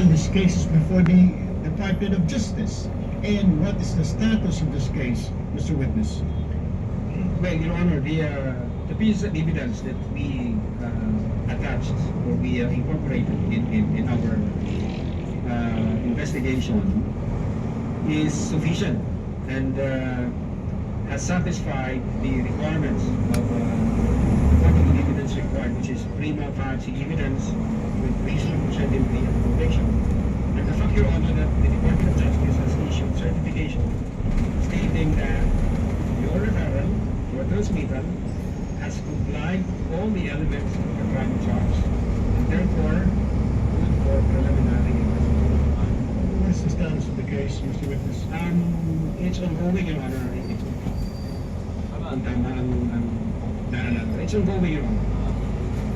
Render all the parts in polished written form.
file these cases before the Department of Justice? And what is the status of this case, Mr. Witness? Well, Your Honor, the pieces of evidence that we attached or we incorporated in our investigation is sufficient and has satisfied the requirements of the evidence required, which is prima facie evidence with reasonable certainty and conviction. And the fact, Your Honor, that the Department of Justice has issued certification stating that your referral or transmittal has complied with all the elements of the crime charge and therefore good for preliminary investigation. What is the status of the case, Mr. Witness? It's ongoing, Your Honor. Kung tama ang naalala. It's ongoing, Your Honor.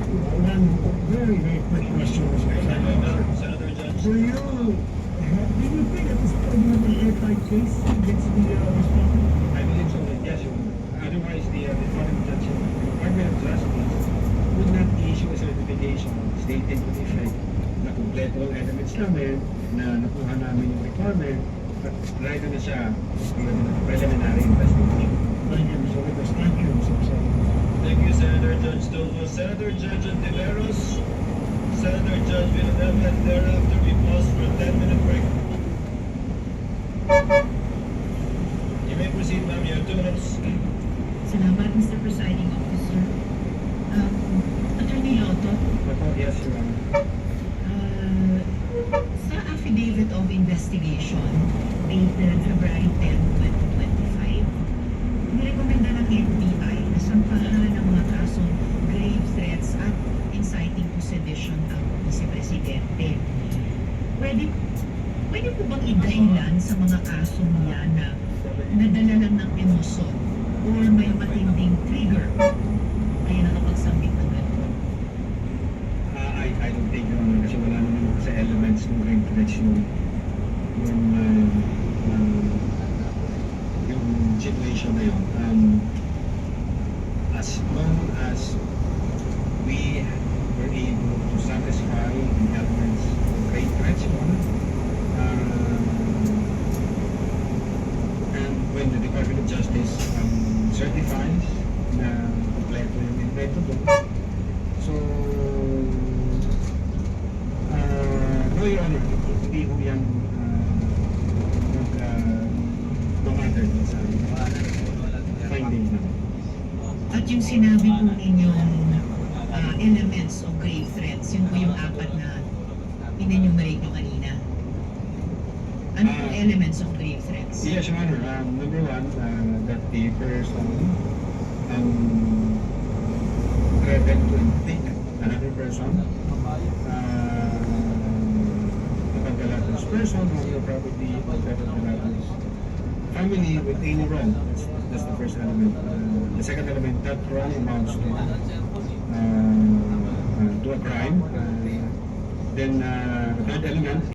One very, very quick question, Mr. President. Senator Judge. Do you think at this point you have an airtight case against the respondent? I believe so, yes, Your Honor. Otherwise, the Department of Justice would not issue a certification stating to the effect na kumpleto ang elements namin, na nakuha namin yung requirement, at ready na siya preliminary investigation. Thank you, Mr. Witness. Thank you, Mr. President. Thank you, Senator Judge. Those were Senator Judge Ontiveros, Senator Judge Villanueva, and thereafter we pause for a 10-minute break. You may proceed, ma'am. You have 2 minutes. Salamat, Mr. Presiding Officer. Attorney Lotto, Yes, Your Honor. sa affidavit of investigation dated February 10, 2025, nirekomenda ng NBI na sampahan ng mga kasong grave threats at inciting to sedition ang Vice Presidente. Pwede po bang idahilan sa mga kasong yan na nadala lang ng emosyon or may matinding trigger kaya nakapagsambit ng ganito? I don't think, Your Honor, kasi wala naman sa elements ng grave threats yung situation na yun. As long as we were able to satisfy the elements of grave threats, Your Honor, and when the Department of Justice certifies na kompleto yung invento doon, so no, Your Honor, hindi ko yan mag-matter sa findings naman. At yung sinabi po ninyong elements of grave threats, yun po yung 4 na in-enumerate nyo kanina. Ano po elements of grave threats? Yes, Your Honor. Number 1, that the person threatened to inflict another person, napagkalat this person or your property, napagkalat this family with any wrong. That's the first element. The second element, that wrong amounts to a crime. Then the third element,